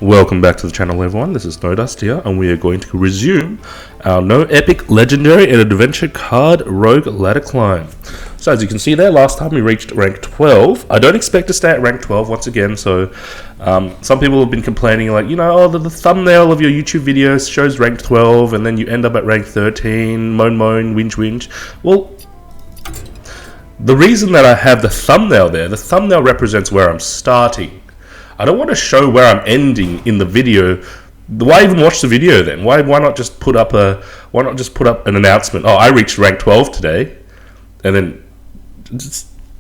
Welcome back to the channel, everyone. This is No Dust here, and we are going to resume our no epic, legendary, and adventure card rogue ladder climb. So as you can see there, last time we reached rank 12. I don't expect to stay at rank 12 once again, so some people have been complaining like, you know, oh, the thumbnail of your YouTube video shows rank 12, and then you end up at rank 13, moan, whinge. Well, the reason that I have the thumbnail there, the thumbnail represents where I'm starting. I don't want to show where I'm ending in the video. Why even watch the video then? Why not just put up an announcement? Oh, I reached rank 12 today, and then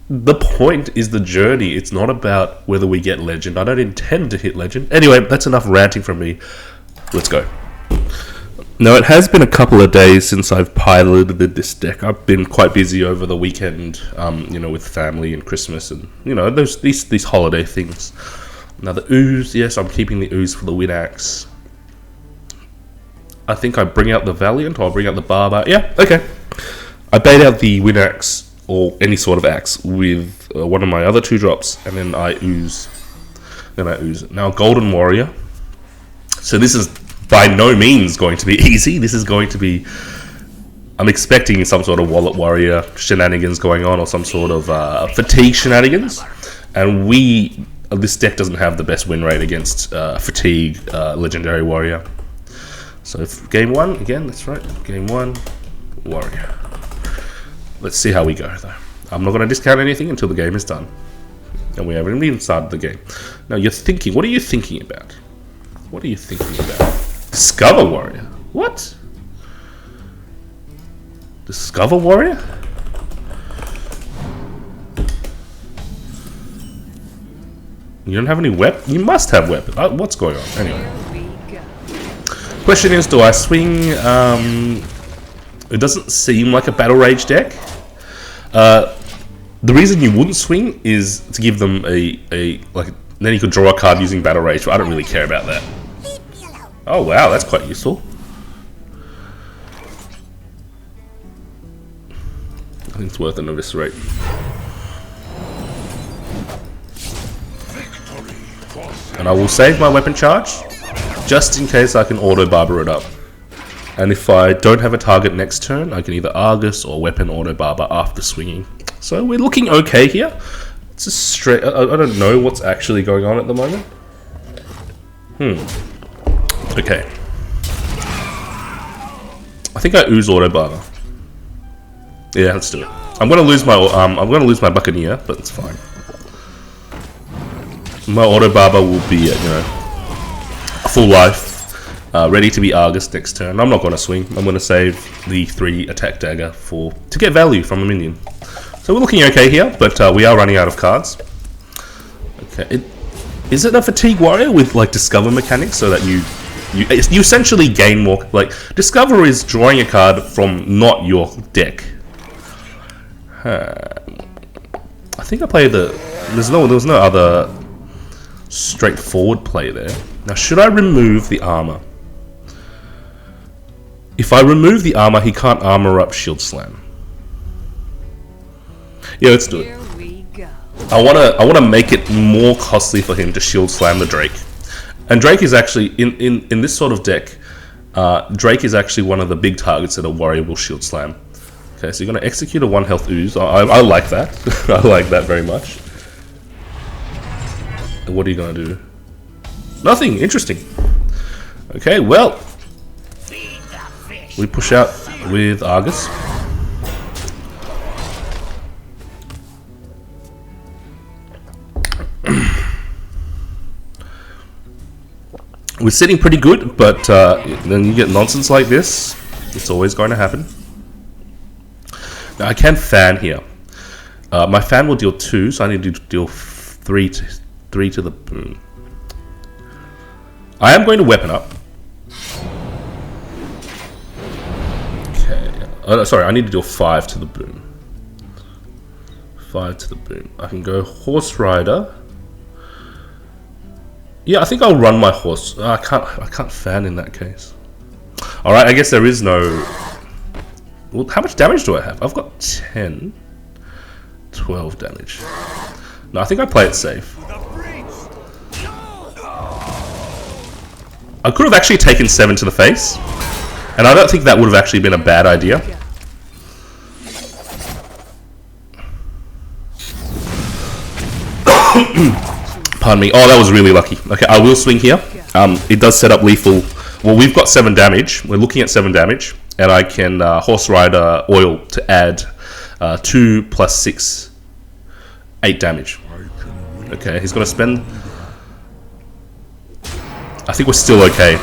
the point is the journey. It's not about whether we get legend. I don't intend to hit legend. Anyway, that's enough ranting from me. Let's go. Now, it has been a couple of days since I've piloted this deck. I've been quite busy over the weekend, you know, with family and Christmas and, you know, these holiday things. Now the ooze, yes, I'm keeping the ooze for the win axe. I think I bring out the Valiant, or I'll bring out the Barber. Yeah, okay. I bait out the win axe, or any sort of axe, with one of my other 2-drops, and then I ooze. Now, Golden Warrior. So this is by no means going to be easy. This is going to be... I'm expecting some sort of Wallet Warrior shenanigans going on, or some sort of fatigue shenanigans. And this deck doesn't have the best win rate against fatigue legendary warrior. So if game 1 again, that's right. Game 1, warrior. Let's see how we go though. I'm not going to discount anything until the game is done, and we haven't even started the game. Now you're thinking, what are you thinking about? What are you thinking about? Discover warrior? What? Discover warrior? You don't have any weapon? You must have weapon. What's going on? Anyway. Question is, do I swing... it doesn't seem like a battle rage deck. The reason you wouldn't swing is to give them then you could draw a card using battle rage, but I don't really care about that. Oh wow, that's quite useful. I think it's worth an eviscerate. And I will save my weapon charge, just in case I can auto-barber it up. And if I don't have a target next turn, I can either Argus or weapon auto-barber after swinging. So we're looking okay here. It's a straight... I don't know what's actually going on at the moment. Okay. I think I ooze auto-barber. Yeah, let's do it. I'm gonna lose my Buccaneer, but it's fine. My auto barber will be, you know, full life, ready to be Argus next turn. I'm not going to swing. I'm going to save the 3 attack dagger to get value from a minion. So we're looking okay here, but we are running out of cards. Okay, is it a fatigue warrior with like discover mechanics, so that you essentially gain more? Like discover is drawing a card from not your deck. I think I played the. There was no other straightforward play there. Now, should I remove the armor? If I remove the armor, he can't armor up Shield Slam. Yeah, let's do it. I wanna make it more costly for him to Shield Slam the Drake. And Drake is actually in this sort of deck. Drake is actually one of the big targets that a warrior will Shield Slam. Okay, so you're gonna execute a 1-health ooze. I like that. I like that very much. What are you going to do? Nothing. Interesting. Okay, well. We push out with Argus. We're sitting pretty good, but then you get nonsense like this. It's always going to happen. Now, I can fan here. My fan will deal 2, so I need to deal 3 to the boom. I am going to weapon up. Okay. Sorry, I need to deal 5 to the boom. 5 to the boom. I can go Horse Rider. Yeah, I think I'll run my horse. I can't fan in that case. Alright, I guess there is no... Well, how much damage do I have? I've got 10. 12 damage. No, I think I play it safe. I could have actually taken 7 to the face, and I don't think that would have actually been a bad idea. Pardon me. Oh, that was really lucky. Okay, I will swing here. It does set up lethal. Well, we've got 7 damage. We're looking at 7 damage, and I can Horse Rider Oil to add 2 plus 6, 8 damage. Okay, he's going to spend... I think we're still okay.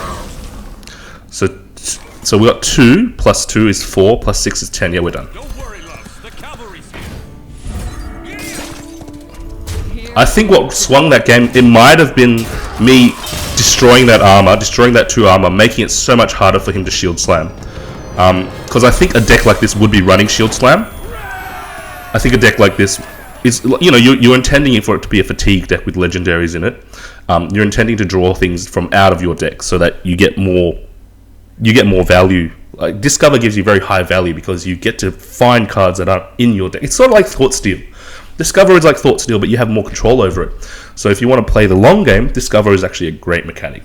So we got 2 plus 2 is 4 plus 6 is 10. Yeah, we're done. I think what swung that game, it might have been me destroying that armor, destroying that 2 armor, making it so much harder for him to shield slam. Because I think a deck like this would be running shield slam. I think a deck like this is, you know, you're intending for it to be a fatigue deck with legendaries in it. You're intending to draw things from out of your deck so that you get more value. Like Discover gives you very high value because you get to find cards that aren't in your deck. It's sort of like Thought Steal. Discover is like Thought Steal, but you have more control over it. So if you want to play the long game, Discover is actually a great mechanic.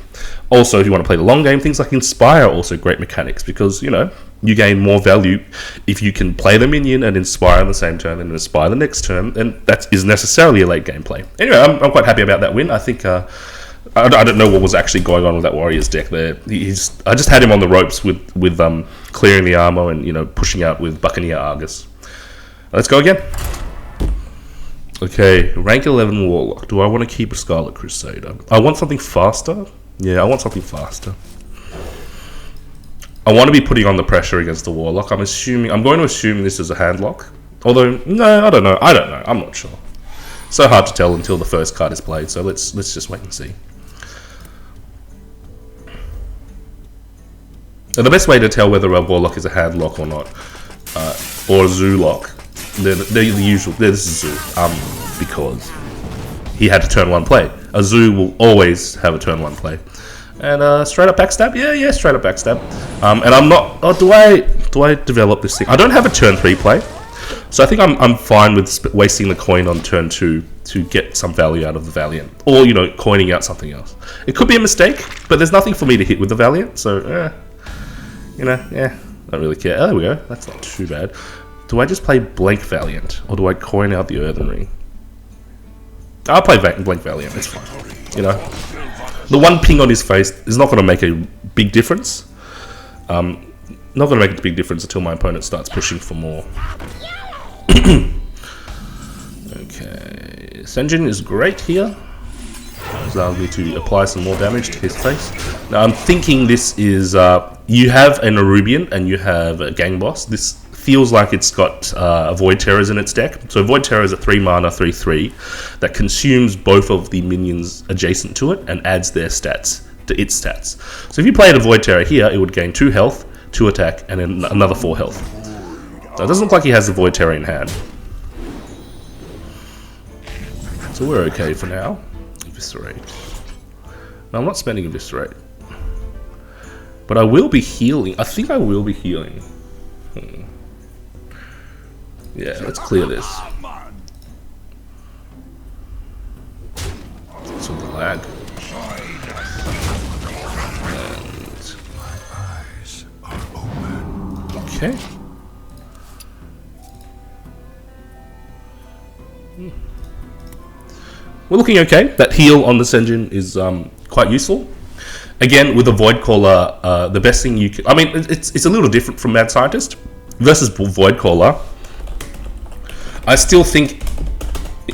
Also, if you want to play the long game, things like Inspire are also great mechanics because, you know, you gain more value if you can play the minion and Inspire on the same turn and Inspire the next turn, and that is necessarily a late game play. Anyway, I'm quite happy about that win. I think I don't know what was actually going on with that Warriors deck there. I just had him on the ropes with clearing the armor and, you know, pushing out with Buccaneer Argus. Let's go again. Okay, rank 11 Warlock. Do I want to keep a Scarlet Crusader? I want something faster. Yeah, I want something faster. I want to be putting on the pressure against the Warlock. I'm going to assume this is a handlock. Although, no, I don't know. I'm not sure. So hard to tell until the first card is played. So let's just wait and see. Now, the best way to tell whether a Warlock is a handlock or not, or a Zoo lock. They're the usual. This is Zoo, because he had to turn 1 play. A Zoo will always have a turn 1 play, and straight up backstab. Yeah, straight up backstab. And I'm not. Oh, do I develop this thing? I don't have a turn 3 play, so I think I'm fine with wasting the coin on turn 2 to get some value out of the Valiant, or, you know, coining out something else. It could be a mistake, but there's nothing for me to hit with the Valiant, so you know, don't really care. Oh, there we go. That's not too bad. Do I just play Blank Valiant, or do I coin out the Earthen Ring? I'll play Blank Valiant, it's fine. You know, the 1 ping on his face is not going to make a big difference. Not going to make a big difference until my opponent starts pushing for more. Okay, Senjin is great here. Allows me to apply some more damage to his face. Now I'm thinking this is, you have an Arubian and you have a Gang Boss. This feels like it's got Void Terrors in its deck. So Void Terror is a 3 mana 3/3 that consumes both of the minions adjacent to it and adds their stats to its stats. So if you played a Void Terror here, it would gain 2 health, 2 attack, and then another 4 health. So it doesn't look like he has the Void Terror in hand. So we're okay for now. Eviscerate. No, I'm not spending Eviscerate. But I will be healing. I think I will be healing. Yeah, let's clear this. So the lag. And okay. We're looking okay. That heal on the Senjin is quite useful. Again, with a Voidcaller, the best thing you can... I mean, it's a little different from Mad Scientist versus Voidcaller. I still think,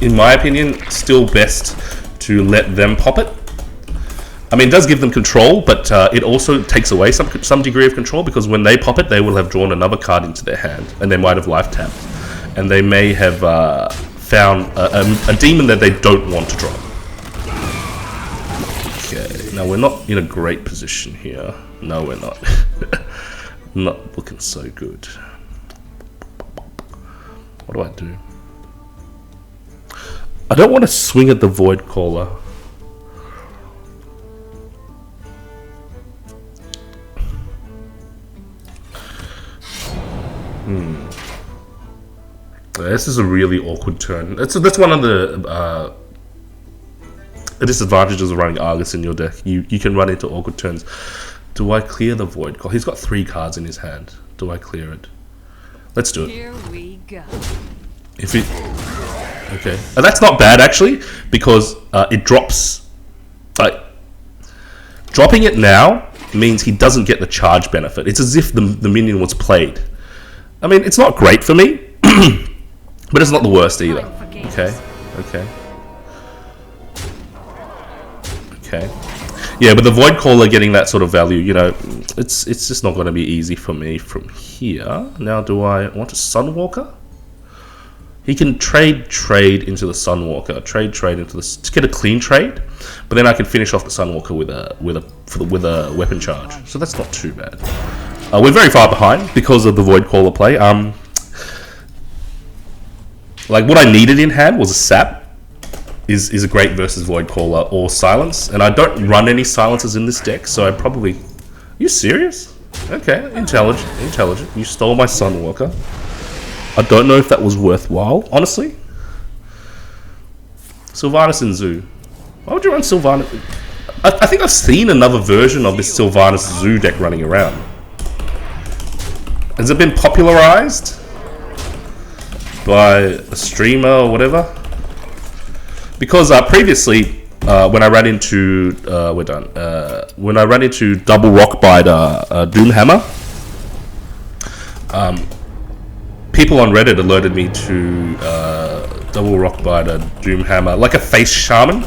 in my opinion, still best to let them pop it. I mean, it does give them control, but it also takes away some degree of control, because when they pop it, they will have drawn another card into their hand, and they might have life tapped. And they may have found a demon that they don't want to draw. Okay, now we're not in a great position here. No, we're not. Not looking so good. What do I do? I don't want to swing at the Voidcaller. This is a really awkward turn. That's one of the a disadvantage of running Argus in your deck. You can run into awkward turns. Do I clear the Void Call? He's got 3 cards in his hand. Do I clear it? Let's do it. Here we go. If it... Okay. And that's not bad, actually, because it drops... dropping it now means he doesn't get the charge benefit. It's as if the minion was played. I mean, it's not great for me, but it's not the worst either. Okay. Yeah, but the Voidcaller getting that sort of value, you know, it's just not going to be easy for me from here. Now, do I want a Sunwalker? He can trade into the Sunwalker, trade into the to get a clean trade, but then I can finish off the Sunwalker with a weapon charge. So that's not too bad. We're very far behind because of the Voidcaller play. Like what I needed in hand was a Sap. Is a great versus Voidcaller or Silence, and I don't run any Silences in this deck, so I probably... Are you serious? Okay, intelligent. You stole my Sunwalker. I don't know if that was worthwhile, honestly. Sylvanas and Zoo. Why would you run Sylvanas? I think I've seen another version of this Sylvanas Zoo deck running around. Has it been popularized by a streamer or whatever? Because previously, when I ran into when I ran into Double Rockbiter Doomhammer, people on Reddit alerted me to Double Rockbiter Doomhammer, like a face shaman.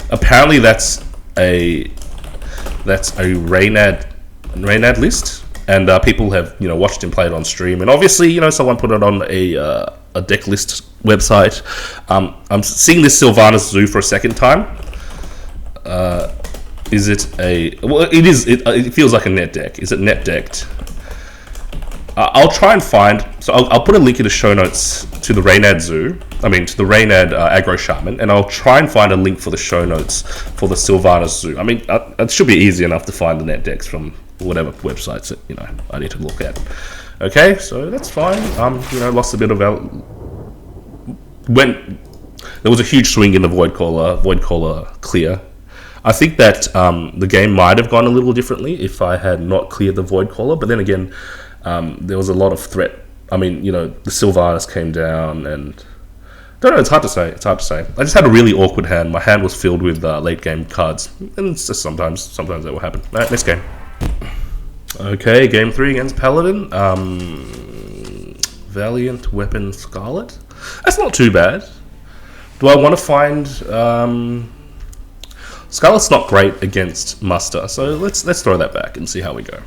Apparently, that's a Reynad list, and people have watched him play it on stream, and obviously someone put it on a deck list website. I'm seeing this Sylvanas Zoo for a second time. Is it a... Well, it is. It feels like a net deck. Is it net decked? I'll try and find... So I'll put a link in the show notes to the Reynad Zoo. I mean, to the Reynad Aggro Shaman. And I'll try and find a link for the show notes for the Sylvanas Zoo. I mean, it should be easy enough to find the net decks from whatever websites that, I need to look at. Okay, so that's fine. Lost a bit of... When there was a huge swing in the Voidcaller clear. I think that the game might have gone a little differently if I had not cleared the Voidcaller, but then again, there was a lot of threat. I mean, the Sylvanas came down, and I don't know, it's hard to say. I just had a really awkward hand. My hand was filled with late game cards, and it's just sometimes that will happen. All right, next game. Okay, game 3 against Paladin. Valiant Weapon Scarlet. That's not too bad. Do I want to find... Scarlet's not great against Muster, so let's throw that back and see how we go.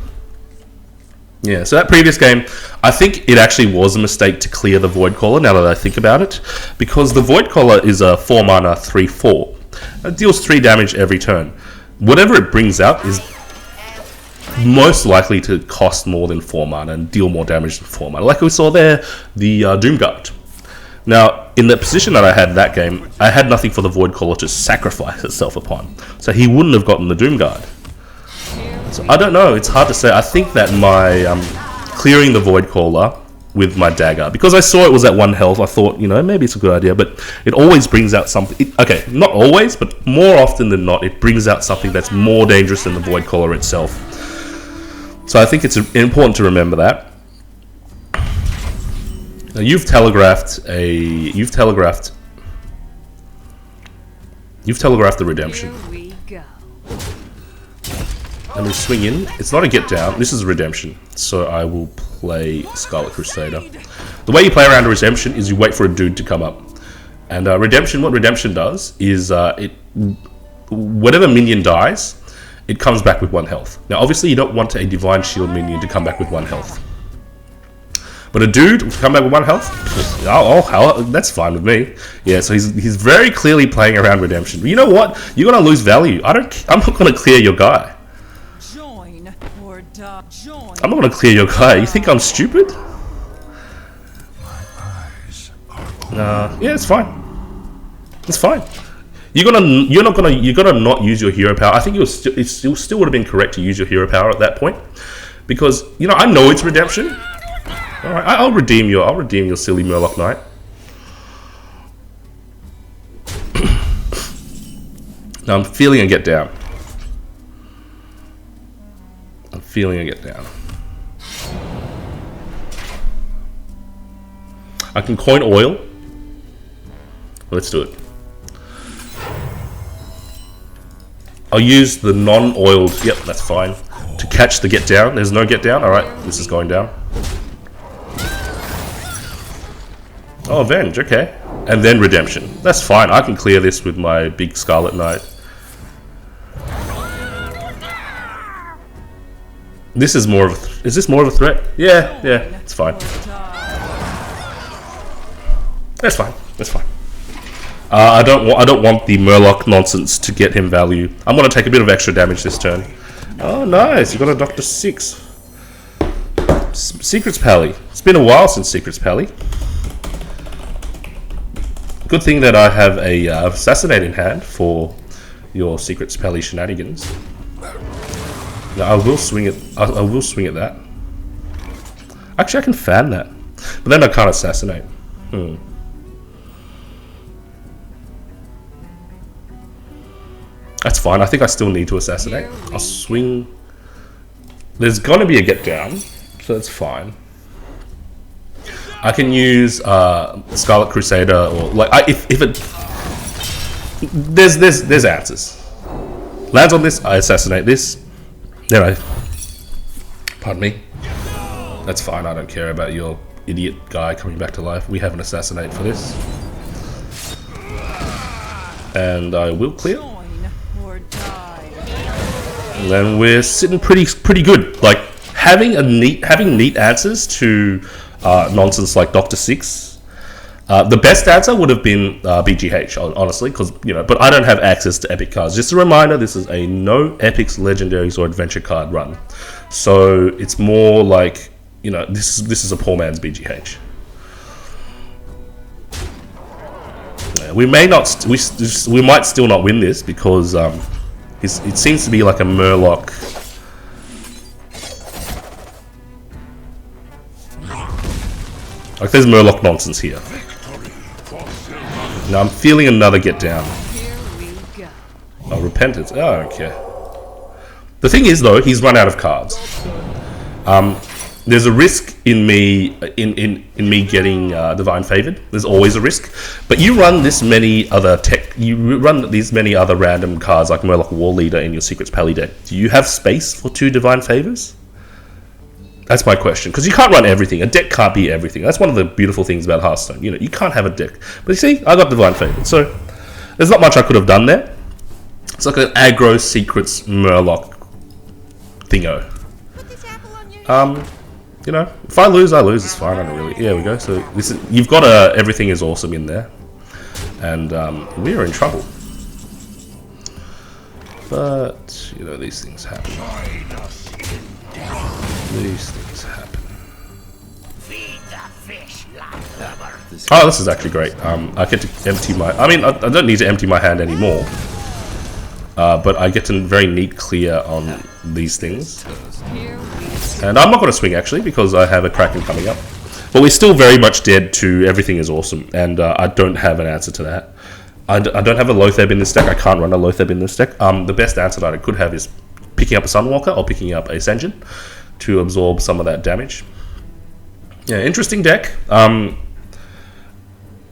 Yeah, so that previous game, I think it actually was a mistake to clear the Voidcaller, now that I think about it, because the Voidcaller is a 4-mana 3/4. It deals 3 damage every turn. Whatever it brings out is most likely to cost more than 4 mana and deal more damage than 4 mana. Like we saw there, the Doomguard. Now, in the position that I had that game, I had nothing for the Voidcaller to sacrifice itself upon. So he wouldn't have gotten the Doomguard. So I don't know, it's hard to say. I think that my clearing the Voidcaller with my dagger, because I saw it was at 1 health, I thought, maybe it's a good idea, but it always brings out something. Okay, not always, but more often than not, it brings out something that's more dangerous than the Voidcaller itself. So I think it's important to remember that. Now you've telegraphed the redemption. Here we go. Let me swing in. It's not a get down. This is a redemption. So I will play Scarlet Crusader. The way you play around a redemption is you wait for a dude to come up. And redemption, what redemption does is whatever minion dies, it comes back with 1 health. Now obviously you don't want a Divine Shield minion to come back with 1 health. But a dude will come back with 1 health? That's fine with me. Yeah, so he's very clearly playing around redemption. But you know what? You're gonna lose value. I'm not gonna clear your guy. I'm not gonna clear your guy. You think I'm stupid? Yeah, it's fine. It's fine. You're gonna not use your hero power. I think it still would have been correct to use your hero power at that point, because I know it's redemption. All right, I'll redeem your silly Murloc Knight. Now I'm feeling a get down. I'm feeling a get down. I can coin oil. Let's do it. I'll use the non-oiled, yep, that's fine, to catch the get down. There's no get down. Alright, this is going down. Oh, Avenge, okay. And then Redemption. That's fine. I can clear this with my big Scarlet Knight. This is more of a... Is this more of a threat? Yeah, it's fine. That's fine. That's fine. I don't want the Murloc nonsense to get him value. I'm gonna take a bit of extra damage this turn. Oh, nice! You got a Dr.6. Secrets Pally. It's been a while since Secrets Pally. Good thing that I have a assassinate in hand for your Secrets Pally shenanigans. Now, I will swing it. I will swing at that. Actually, I can fan that, but then I can't assassinate. That's fine. I think I still need to assassinate. I'll swing. There's going to be a get down, so that's fine. I can use Scarlet Crusader, or like if it. There's answers. Lands on this, I assassinate this. Then I. Pardon me. That's fine. I don't care about your idiot guy coming back to life. We have an assassinate for this, and I will clear. And then we're sitting pretty good. Like having neat answers to nonsense like Dr.6. The best answer would have been BGH, honestly, because but I don't have access to epic cards. Just a reminder: this is a no epics, legendaries, or adventure card run, so it's more like this is a poor man's BGH. Yeah, we might still not win this because it seems to be like a Murloc. Like there's Murloc nonsense here. Now I'm feeling another get down. Oh, Repentance. Oh, okay. The thing is though, he's run out of cards. There's a risk in me getting Divine Favored. There's always a risk, but you run this many other these many other random cards like Murloc War Leader in your Secrets Pally deck. Do you have space for 2 Divine Favors? That's my question, because you can't run everything. A deck can't be everything. That's one of the beautiful things about Hearthstone. You can't have a deck. But you see, I got Divine Favored, so there's not much I could have done there. It's like an aggro Secrets Murloc thingo. If I lose, I lose. It's fine. I don't really. Here we go. So you've got a everything is awesome in there, and we are in trouble. But these things happen. These things happen. Oh, this is actually great. I get to empty my. I mean, I don't need to empty my hand anymore. But I get a very neat clear on these things. And I'm not going to swing actually because I have a Kraken coming up. But we're still very much dead to everything is awesome, and I don't have an answer to that. I don't have a Lotheb in this deck. I can't run a Lotheb in this deck. The best answer that I could have is picking up a Sunwalker or picking up a Sen'jin to absorb some of that damage. Yeah, interesting deck.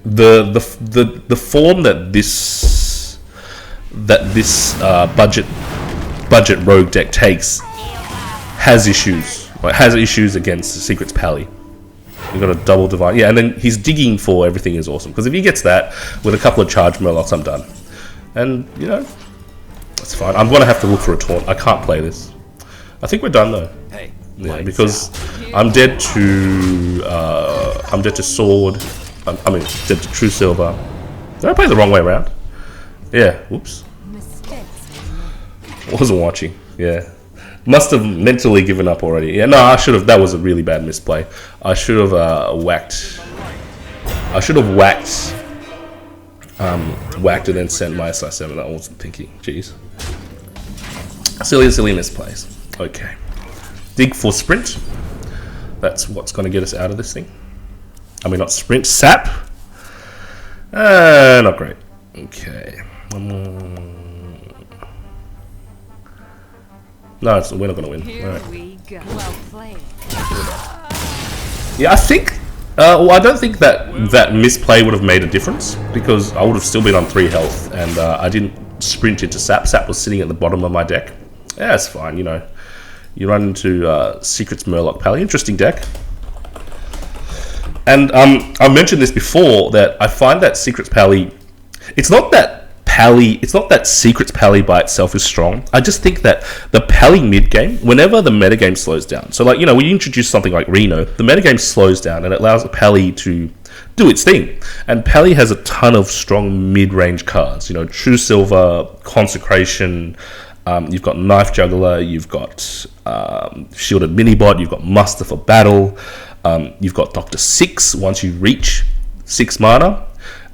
The form that this budget rogue deck takes has issues. Like, has issues against Secrets Pally. You've got a double divine. Yeah, and then he's digging for everything is awesome. Because if he gets that with a couple of charged Murlocs, I'm done. And, that's fine. I'm going to have to look for a taunt. I can't play this. I think we're done though. Hey, yeah, because I'm dead to sword. I mean, dead to true silver. Did I play the wrong way around? Yeah. Whoops. Wasn't watching. Yeah. Must have mentally given up already. Yeah, no, I should have. That was a really bad misplay. I should have whacked. I should have whacked and then sent my SI7. I wasn't thinking. Jeez. Silly misplays. Okay. Dig for sprint. That's what's going to get us out of this thing. I mean, not sprint. Sap. Not great. Okay. No, we're not gonna win. Here Right. we go. Well played. Yeah, I think. Well, I don't think that misplay would have made a difference because I would have still been on 3 health, and I didn't sprint into Sap. Sap was sitting at the bottom of my deck. Yeah, it's fine. You know, you run into Secrets Murloc Pally. Interesting deck. And I mentioned this before that I find that Secrets Pally. It's not that Secrets Pally by itself is strong. I just think that the Pally mid game, whenever the metagame slows down, so like, you know, when you introduce something like Reno, the metagame slows down and it allows the Pally to do its thing. And Pally has a ton of strong mid-range cards. You know, True Silver, Consecration, you've got Knife Juggler, you've got Shielded Minibot, you've got Muster for Battle, you've got Dr.6 once you reach 6 mana.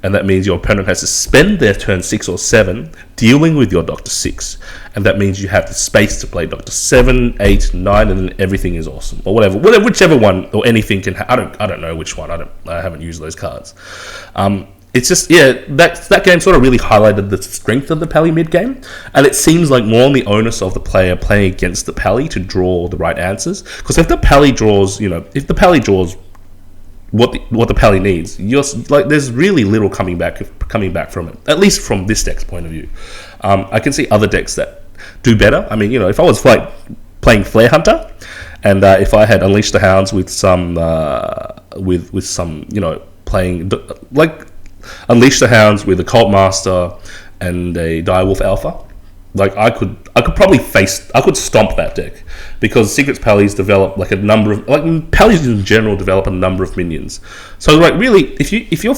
And that means your opponent has to spend their turn 6 or 7 dealing with your Dr.6. And that means you have the space to play Dr.7, 8, 9, and then everything is awesome. Or whatever, whichever one or anything can I don't know which one. I haven't used those cards. It's just, yeah, that game sort of really highlighted the strength of the Pally mid game. And it seems like more on the onus of the player playing against the Pally to draw the right answers. Because if the Pally draws, what the Pally needs, there's really little coming back from it, at least from this deck's point of view. I can see other decks that do better. I mean, you know, if I was playing Flare Hunter, and if I had Unleash the Hounds with some you know, playing like Unleash the Hounds with a Cult Master and a Direwolf Alpha, like I could stomp that deck because Secrets Pallies develop like a number of, like Pallies in general develop a number of minions. So like really, if you're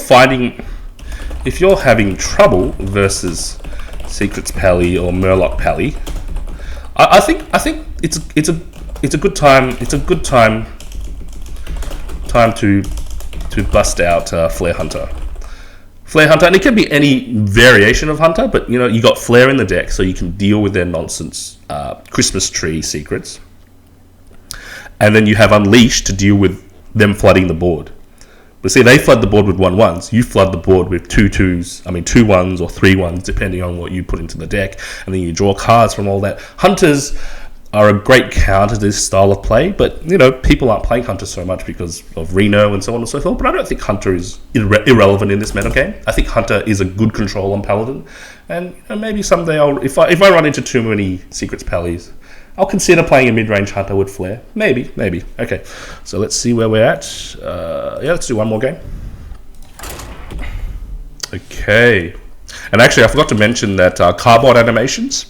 having trouble versus Secrets Pally or Murloc Pally, I think it's a good time to bust out Flare Hunter. Flare Hunter, and it can be any variation of Hunter, but you know, you got Flare in the deck, so you can deal with their nonsense Christmas tree secrets. And then you have Unleash to deal with them flooding the board. But see, they flood the board with 1/1s. You flood the board with 2/2s, 2/1s or 3/1s, depending on what you put into the deck. And then you draw cards from all that. Hunters are a great counter to this style of play, but you know, people aren't playing Hunter so much because of Reno and so on and so forth. But I don't think Hunter is irrelevant in this meta game. I think Hunter is a good control on Paladin, and you know, maybe someday if I run into too many Secrets Pallies, I'll consider playing a mid-range Hunter with Flare. Maybe. Okay, so let's see where we're at. Yeah, let's do one more game. Okay, and actually I forgot to mention that Cardboard Animations,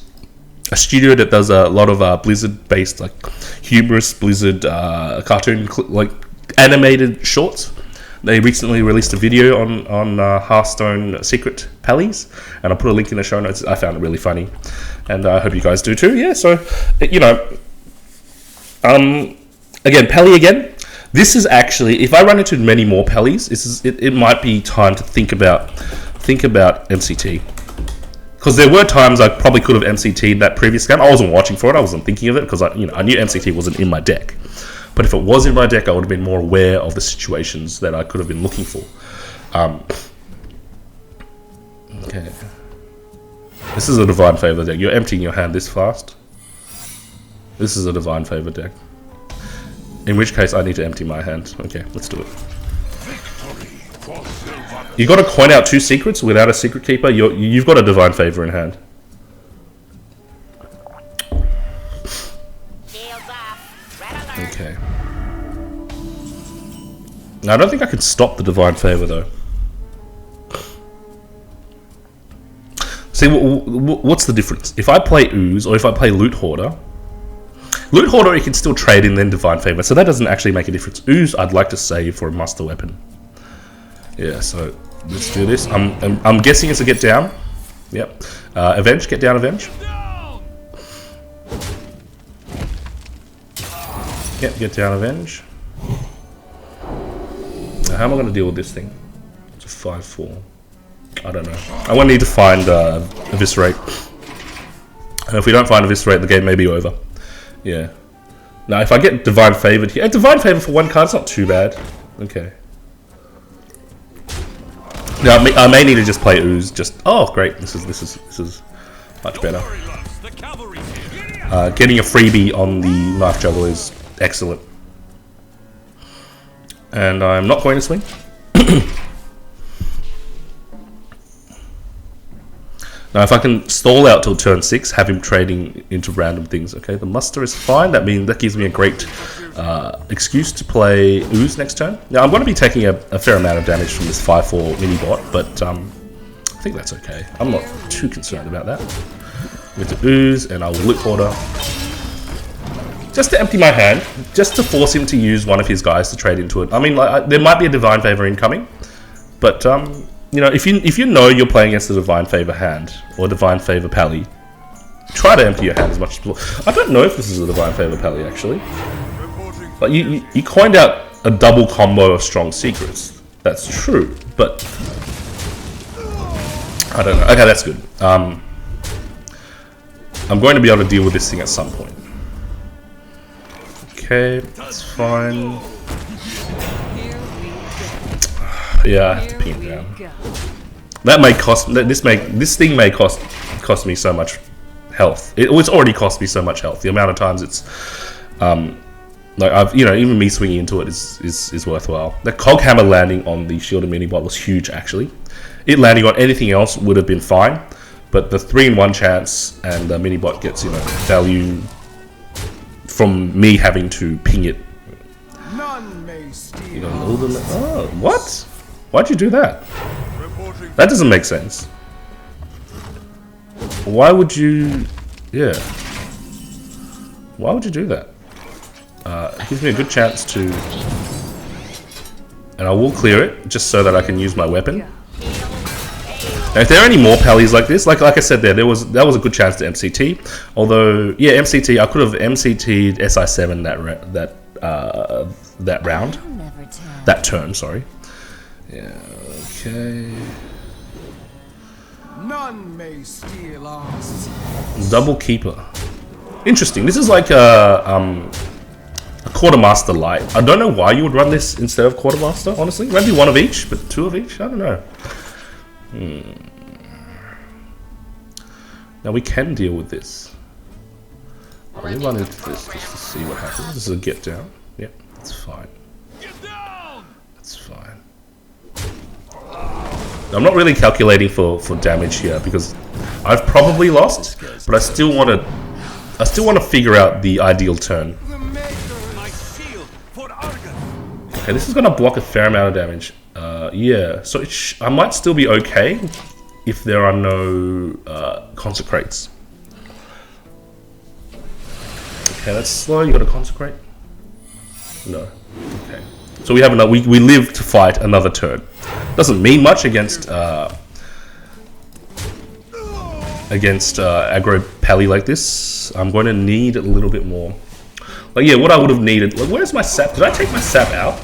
a studio that does a lot of Blizzard-based, like humorous Blizzard cartoon, like animated shorts. They recently released a video on Hearthstone Secret Pallies, and I'll put a link in the show notes. I found it really funny, and I hope you guys do too. Yeah, so you know, again, Pally again. This is actually, if I run into many more Pallies, it might be time to think about MCT. Because there were times I probably could have MCT'd that previous game. I wasn't watching for it. I wasn't thinking of it because I knew MCT wasn't in my deck. But if it was in my deck, I would have been more aware of the situations that I could have been looking for. Okay. This is a Divine Favor deck. You're emptying your hand this fast. This is a Divine Favor deck. In which case, I need to empty my hand. Okay, let's do it. You got to coin out 2 secrets without a secret keeper. You've got a Divine Favor in hand. Okay. Now I don't think I can stop the Divine Favor though. See, what's the difference? If I play Ooze or if I play Loot Hoarder, you can still trade in then Divine Favor, so that doesn't actually make a difference. Ooze, I'd like to save for a Muster Weapon. Yeah, so let's do this. I'm guessing it's a get down. Yep. Avenge, get down, Avenge. Yep, get down, Avenge. Now, how am I going to deal with this thing? It's a 5/4. I don't know. I'm going to need to find Eviscerate. And if we don't find Eviscerate, the game may be over. Yeah. Now, if I get Divine Favored here, Divine Favor for 1 card, it's not too bad. Okay. Now, I may need to just play Ooze. Oh, great! This is much better. getting a freebie on the knife juggle is excellent. And I'm not going to swing. Now, if I can stall out till turn 6, have him trading into random things. Okay, the muster is fine. That gives me a great excuse to play Ooze next turn. Now, I'm going to be taking a fair amount of damage from this 5/4 mini bot, but I think that's okay. I'm not too concerned about that. With the Ooze, and I will loot order. Just to empty my hand, just to force him to use one of his guys to trade into it. I mean, like, there might be a Divine Favor incoming, but you know, if you know you're playing against a Divine Favor hand or Divine Favor Pally, try to empty your hand as much as possible. I don't know if this is a Divine Favor Pally actually. Like you coined out a double combo of strong secrets. That's true, but I don't know. Okay, that's good. I'm going to be able to deal with this thing at some point. Okay, that's fine. Yeah, I have to pin it down. That may cost. This thing may cost me so much health. It's already cost me so much health. The amount of times it's like even me swinging into it is worthwhile. The cog hammer landing on the shielded mini bot was huge actually. It landing on anything else would have been fine, but the 3-in-1 chance and the mini bot gets value from me having to ping it. Oh, what? Why'd you do that? That doesn't make sense. Why would you... Yeah. Why would you do that? It gives me a good chance to... And I will clear it, just so that I can use my weapon. Now, if there are any more Pallies like this, like I said that was a good chance to MCT. Although, yeah, MCT, I could have MCT'd SI7 that round. That turn, sorry. Yeah, okay. None may steal us. Double keeper. Interesting. This is like a quartermaster light. I don't know why you would run this instead of quartermaster, honestly. Maybe one of each, but 2 of each? I don't know. Now we can deal with this. I'll run into this just to see what happens. This is a get down. Yep, that's fine. That's fine. I'm not really calculating for damage here because I've probably lost, but I still want to figure out the ideal turn. Okay, this is going to block a fair amount of damage. Yeah, so I might still be okay if there are no consecrates. Okay, that's slow. You got to consecrate? No. Okay. So we have another. We live to fight another turn. Doesn't mean much against aggro Pally like this. I'm going to need a little bit more. Like, yeah, what I would have needed. Like, where's my sap? Did I take my sap out?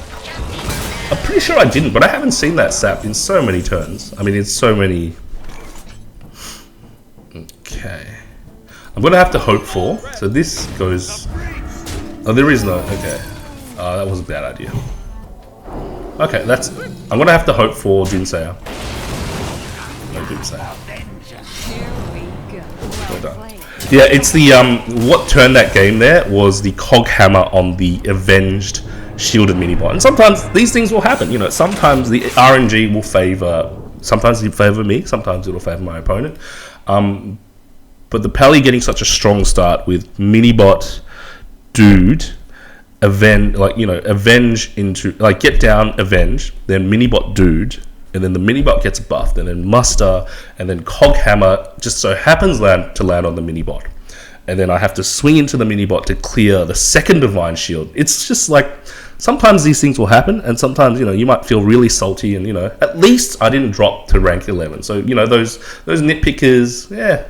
I'm pretty sure I didn't, but I haven't seen that sap in so many turns. I mean, in so many. Okay. I'm going to have to hope for. So this goes. Oh, there is no. Okay. That was a bad idea. Okay, that's. I'm going to have to hope for Doomsayer. No Doomsayer. Well done. Yeah, it's the what turned that game there was the cog hammer on the avenged shielded mini bot. And sometimes these things will happen, sometimes the RNG will favor, sometimes it'll favor me, sometimes it'll favor my opponent. But the Pally getting such a strong start with mini bot dude avenge into get down avenge, then mini bot dude, and then the mini bot gets buffed, and then muster, and then cog hammer just so happens to land on the mini bot, and then I have to swing into the mini bot to clear the second divine shield. It's just like sometimes these things will happen, and sometimes you might feel really salty, and at least I didn't drop to rank 11. So those nitpickers, yeah,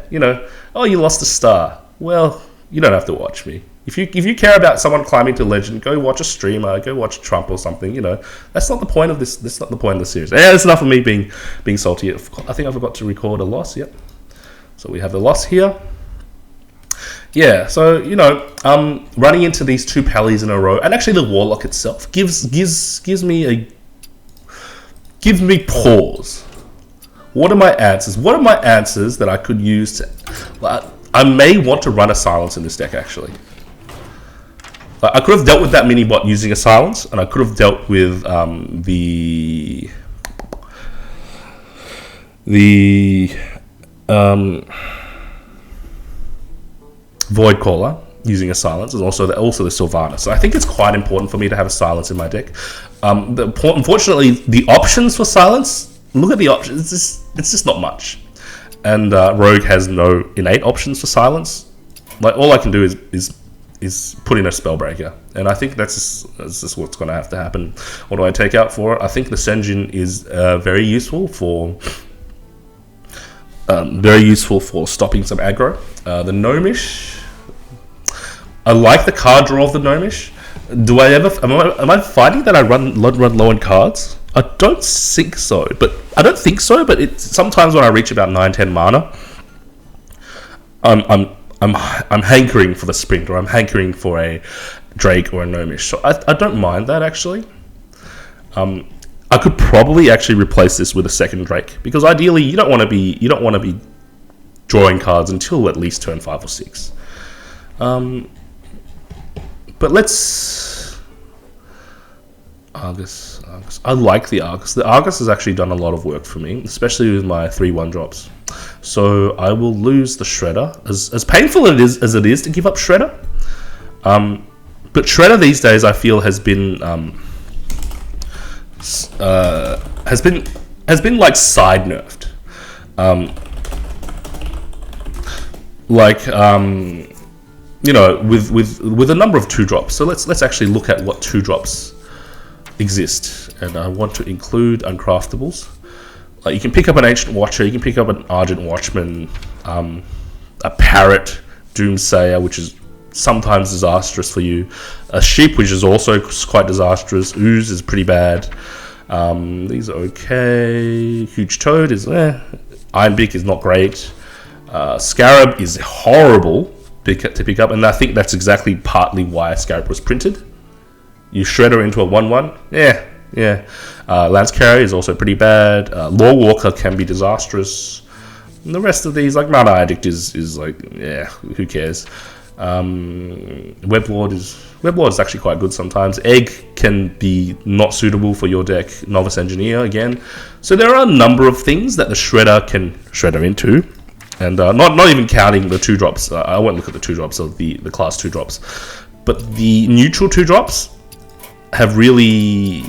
oh, you lost a star. Well, you don't have to watch me. If you care about someone climbing to legend, go watch a streamer, go watch Trump or something. That's not the point of this. That's not the point of the series. Yeah, that's enough of me being salty. I think I forgot to record a loss. Yep. So we have the loss here. Yeah. So running into these 2 Pallies in a row, and actually the Warlock itself gives me pause. What are my answers? What are my answers that I could use to? I may want to run a silence in this deck, actually. Like, I could have dealt with that mini-bot using a silence, and I could have dealt with the voidcaller using a silence, and also the Sylvanas. So I think it's quite important for me to have a silence in my deck. Unfortunately, the options for silence, look at the options, it's just not much. And Rogue has no innate options for silence. Like, all I can do is put in a Spellbreaker, and I think that's just what's going to have to happen. What do I take out for it? I think the Senjin is very useful for stopping some aggro. The Gnomish, I like the card draw of the Gnomish. Do I ever? Am I finding that I run low on cards? I don't think so, but it's sometimes when I reach about 9-10 mana, I'm hankering for the sprint, or I'm hankering for a Drake or a Gnomish. So I don't mind that, actually. I could probably actually replace this with a second Drake, because ideally you don't want to be drawing cards until at least turn 5 or 6. But let's Argus. I like the Argus. The Argus has actually done a lot of work for me, especially with my 3/1 drops. So I will lose the Shredder, as painful as it is to give up Shredder. But Shredder these days, I feel, has been like side nerfed. You know, with a number of 2-drops. So let's actually look at what 2-drops exist, and I want to include uncraftables. Like, you can pick up an Ancient Watcher, you can pick up an Argent Watchman, a Parrot Doomsayer, which is sometimes disastrous for you, a Sheep, which is also quite disastrous, Ooze is pretty bad. These are okay. Huge Toad is Ironbeak is not great. Scarab is horrible to pick up, and I think that's exactly partly why Scarab was printed. You shred her into a 1/1. Yeah. Lance Carrier is also pretty bad. Law Walker can be disastrous. And the rest of these, like Mana Addict, is like, who cares? Weblord is actually quite good sometimes. Egg can be not suitable for your deck. Novice Engineer again. So there are a number of things that the Shredder can shredder into. And not even counting the 2-drops. I won't look at the 2-drops of the class 2-drops. But the neutral 2-drops have really...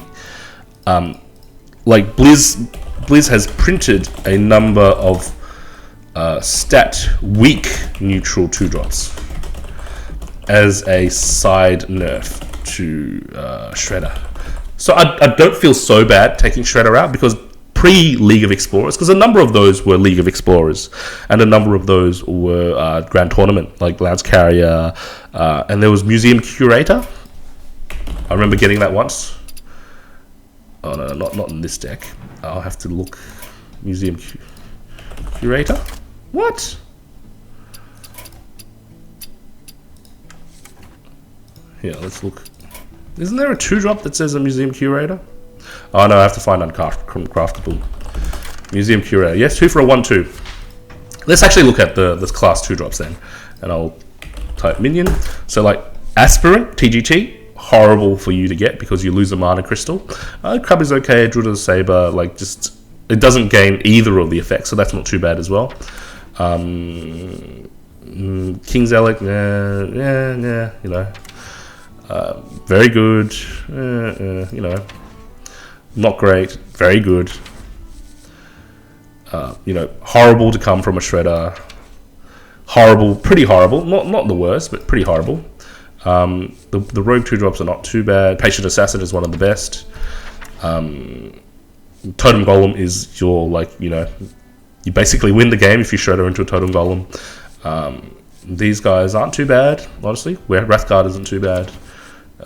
like Blizz has printed a number of stat-weak neutral 2-drops as a side nerf to Shredder. So I don't feel so bad taking Shredder out, because pre-League of Explorers, because a number of those were League of Explorers, and a number of those were Grand Tournament, like Lance Carrier, and there was Museum Curator. I remember getting that once. Oh no, not in this deck. I'll have to look. Museum Curator? What? Here, let's look. Isn't there a 2-drop that says a Museum Curator? Oh no, I have to find uncraftable. Museum Curator. Yes, 2 for a 1/2. Let's actually look at the class 2-drops then. And I'll type minion. So like Aspirant, TGT, horrible for you to get because you lose a mana crystal. Crab is okay, Druid of the Saber, like just, it doesn't gain either of the effects, so that's not too bad as well. King's Elec, you know. Very good, you know. Not great, very good. You know, horrible to come from a Shredder. Horrible, pretty horrible. Not the worst, but pretty horrible. The Rogue 2-drops are not too bad. Patient Assassin is one of the best. Totem Golem is your, like, you know, you basically win the game if you Shredder into a Totem Golem. These guys aren't too bad, honestly. Wrathguard isn't too bad.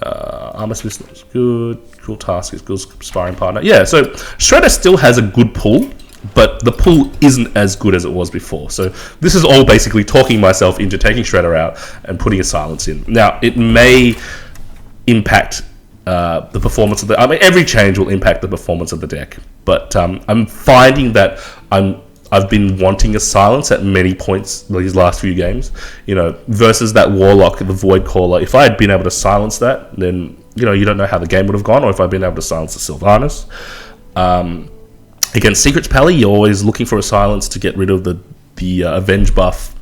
Armor Smith is good. Cruel Task is good. Sparring Partner. Yeah, so Shredder still has a good pull, but the pull isn't as good as it was before. So this is all basically talking myself into taking Shredder out and putting a silence in. Now, it may impact the performance of the... I mean, every change will impact the performance of the deck. But I'm finding that I'm I've been wanting a silence at many points these last few games, you know, versus that Warlock, the voidcaller. If I had been able to silence that, then, you know, you don't know how the game would have gone, or if I'd been able to silence the Sylvanas. Against Secrets Pally, you're always looking for a silence to get rid of the Avenge buff,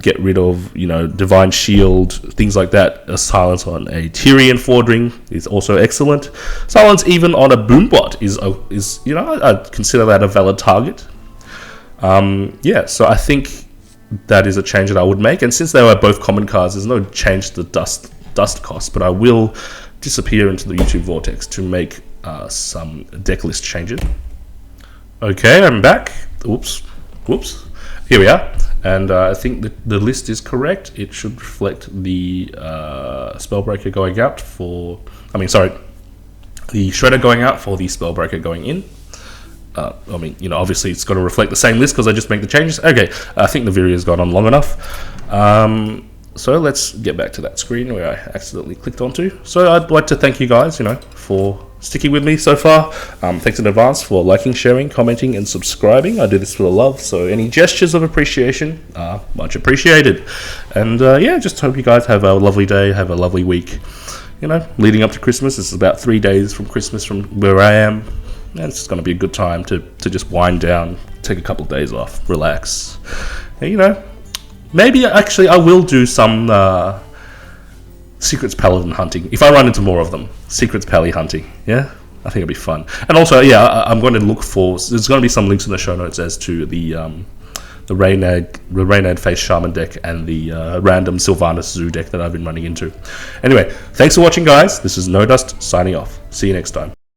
get rid of, you know, Divine Shield, things like that. A silence on a Tyrion Fordring is also excellent. Silence even on a Boombot is you know, I'd consider that a valid target. Yeah, so I think that is a change that I would make. And since they were both common cards, there's no change to the dust cost, but I will disappear into the YouTube vortex to make some deck list changes. Okay, I'm back. Whoops. Here we are. And I think the list is correct. It should reflect the Spellbreaker going out for... the Shredder going out for the Spellbreaker going in. I mean, you know, obviously it's got to reflect the same list because I just make the changes. Okay, I think the video has gone on long enough. So let's get back to that screen where I accidentally clicked onto. So I'd like to thank you guys, you know, for sticking with me so far. Thanks in advance for liking, sharing, commenting, and subscribing. I do this for the love, so any gestures of appreciation are much appreciated. And yeah, just hope you guys have a lovely day, have a lovely week. You know, leading up to Christmas. It's about 3 days from Christmas from where I am. And it's going to be a good time to just wind down, take a couple of days off, relax. And, you know, maybe actually I will do some Secrets Paladin hunting. If I run into more of them, Secrets Pally hunting. Yeah, I think it'll be fun. And also, yeah, I'm going to look for... There's going to be some links in the show notes as to the Reynad Face Shaman deck and the random Sylvanas Zoo deck that I've been running into. Anyway, thanks for watching, guys. This is No Dust signing off. See you next time.